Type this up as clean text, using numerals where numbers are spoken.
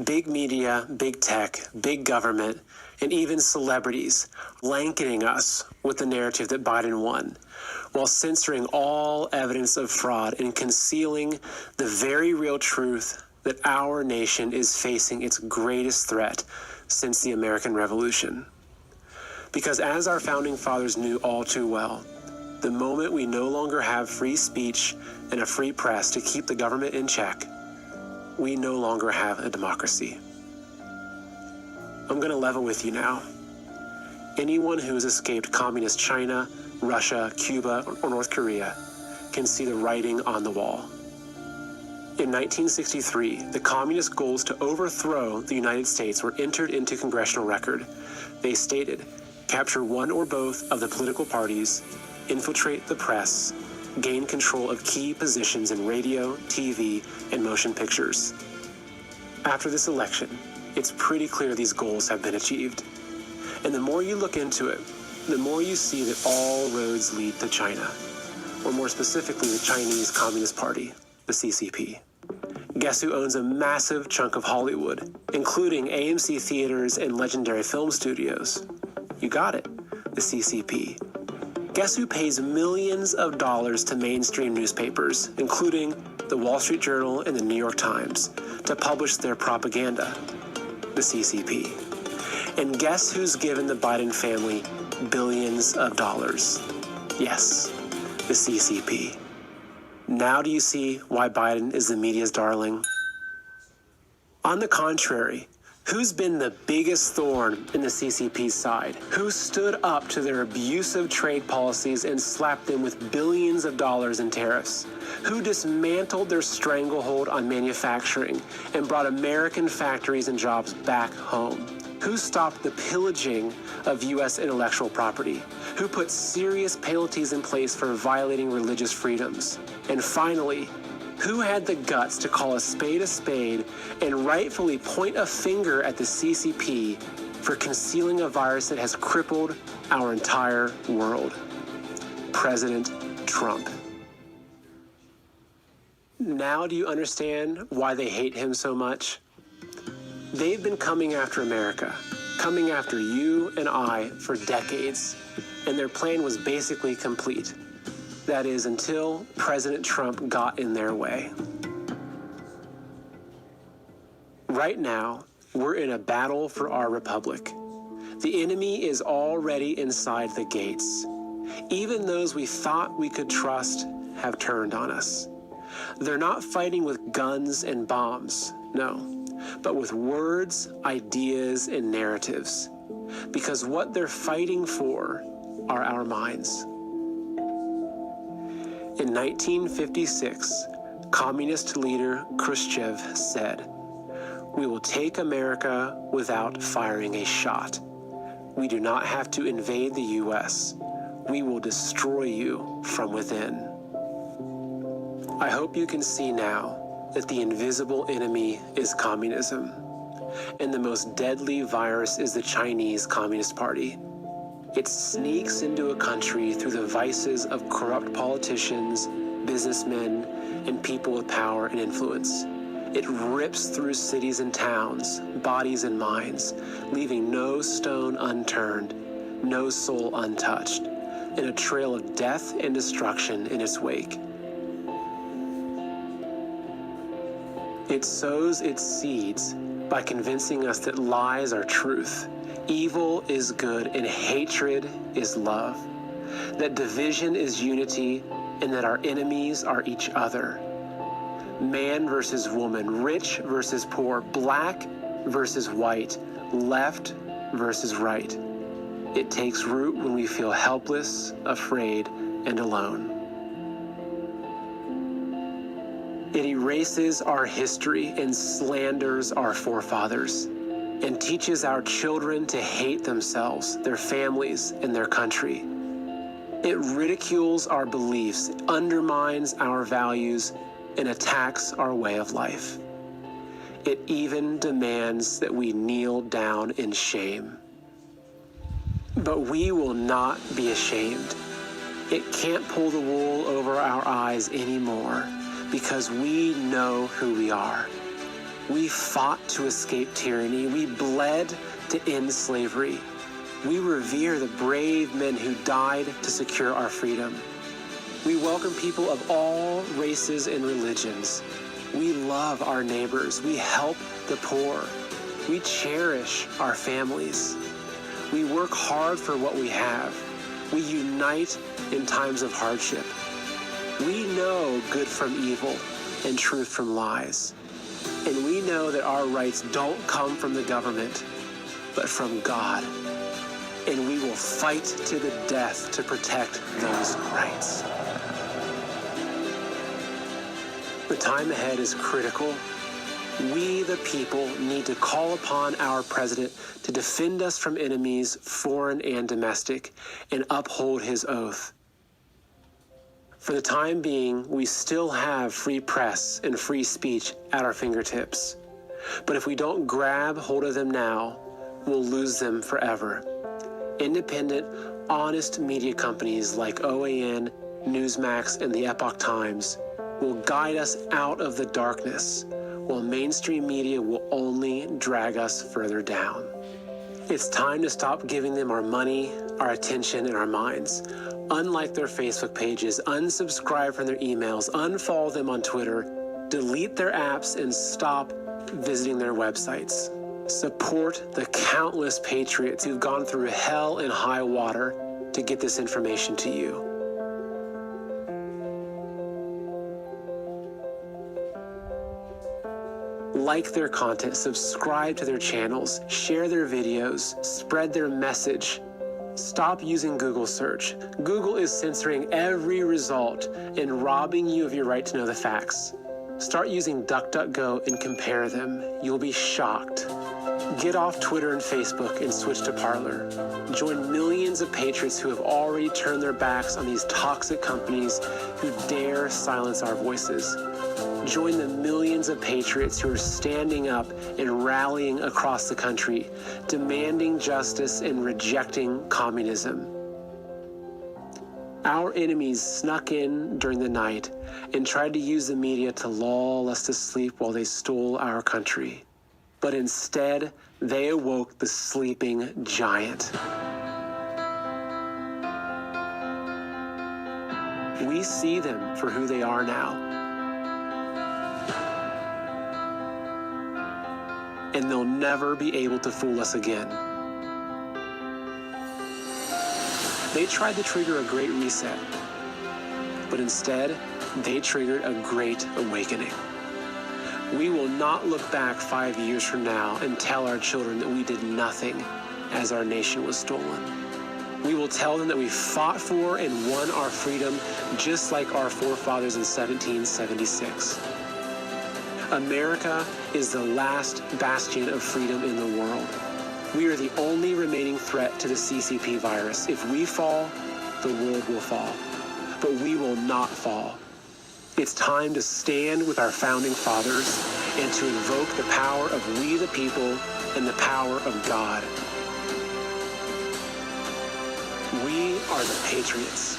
Big media, big tech, big government, and even celebrities blanketing us with the narrative that Biden won, while censoring all evidence of fraud and concealing the very real truth that our nation is facing its greatest threat since the American Revolution. Because as our founding fathers knew all too well, the moment we no longer have free speech and a free press to keep the government in check, we no longer have a democracy. I'm going to level with you now. Anyone who has escaped communist China, Russia, Cuba, or North Korea can see the writing on the wall. In 1963, the communist goals to overthrow the United States were entered into congressional record. They stated, capture one or both of the political parties, infiltrate the press, gain control of key positions in radio, TV, and motion pictures. After this election, it's pretty clear these goals have been achieved. And the more you look into it, the more you see that all roads lead to China, or more specifically the Chinese Communist Party, the CCP. Guess who owns a massive chunk of Hollywood, including AMC theaters and legendary film studios? You got it, the CCP. Guess who pays millions of dollars to mainstream newspapers, including the Wall Street Journal and the New York Times, to publish their propaganda? The CCP. And guess who's given the Biden family billions of dollars? Yes, the CCP. Now do you see why Biden is the media's darling? On the contrary, who's been the biggest thorn in the CCP's side? Who stood up to their abusive trade policies and slapped them with billions of dollars in tariffs? Who dismantled their stranglehold on manufacturing and brought American factories and jobs back home? Who stopped the pillaging of U.S. intellectual property? Who put serious penalties in place for violating religious freedoms? And finally, who had the guts to call a spade and rightfully point a finger at the CCP for concealing a virus that has crippled our entire world? President Trump. Now do you understand why they hate him so much? They've been coming after America, coming after you and I for decades, and their plan was basically complete. That is, until President Trump got in their way. Right now, we're in a battle for our republic. The enemy is already inside the gates. Even those we thought we could trust have turned on us. They're not fighting with guns and bombs, no, but with words, ideas, and narratives. Because what they're fighting for are our minds. In 1956, communist leader Khrushchev said, "We will take America without firing a shot. We do not have to invade the U.S. We will destroy you from within." I hope you can see now that the invisible enemy is communism, and the most deadly virus is the Chinese Communist Party. It sneaks into a country through the vices of corrupt politicians, businessmen, and people with power and influence. It rips through cities and towns, bodies and minds, leaving no stone unturned, no soul untouched, and a trail of death and destruction in its wake. It sows its seeds by convincing us that lies are truth, evil is good, and hatred is love, that division is unity, and that our enemies are each other. Man versus woman, rich versus poor, black versus white, left versus right. It takes root when we feel helpless, afraid, and alone. It erases our history and slanders our forefathers, and teaches our children to hate themselves, their families, and their country. It ridicules our beliefs, undermines our values, and attacks our way of life. It even demands that we kneel down in shame. But we will not be ashamed. It can't pull the wool over our eyes anymore, because we know who we are. We fought to escape tyranny. We bled to end slavery. We revere the brave men who died to secure our freedom. We welcome people of all races and religions. We love our neighbors. We help the poor. We cherish our families. We work hard for what we have. We unite in times of hardship. We know good from evil and truth from lies. And we know that our rights don't come from the government, but from God. And we will fight to the death to protect those rights. The time ahead is critical. We, the people, need to call upon our president to defend us from enemies, foreign and domestic, and uphold his oath. For the time being, we still have free press and free speech at our fingertips. But if we don't grab hold of them now, we'll lose them forever. Independent, honest media companies like OAN, Newsmax, and the Epoch Times will guide us out of the darkness, while mainstream media will only drag us further down. It's time to stop giving them our money, our attention, and our minds. Unlike their Facebook pages, unsubscribe from their emails, unfollow them on Twitter, delete their apps, and stop visiting their websites. Support the countless patriots who've gone through hell and high water to get this information to you. Like their content, subscribe to their channels, share their videos, spread their message. Stop using Google search. Google is censoring every result and robbing you of your right to know the facts. Start using DuckDuckGo and compare them. You'll be shocked. Get off Twitter and Facebook and switch to Parler. Join millions of patriots who have already turned their backs on these toxic companies who dare silence our voices. Join the millions of patriots who are standing up and rallying across the country, demanding justice and rejecting communism. Our enemies snuck in during the night and tried to use the media to lull us to sleep while they stole our country. But instead, they awoke the sleeping giant. We see them for who they are now. And they'll never be able to fool us again. They tried to trigger a great reset, but instead, they triggered a great awakening. We will not look back 5 years from now and tell our children that we did nothing as our nation was stolen. We will tell them that we fought for and won our freedom just like our forefathers in 1776. America is the last bastion of freedom in the world. We are the only remaining threat to the CCP virus. If we fall, the world will fall. But we will not fall. It's time to stand with our founding fathers and to invoke the power of we the people and the power of God. We are the patriots.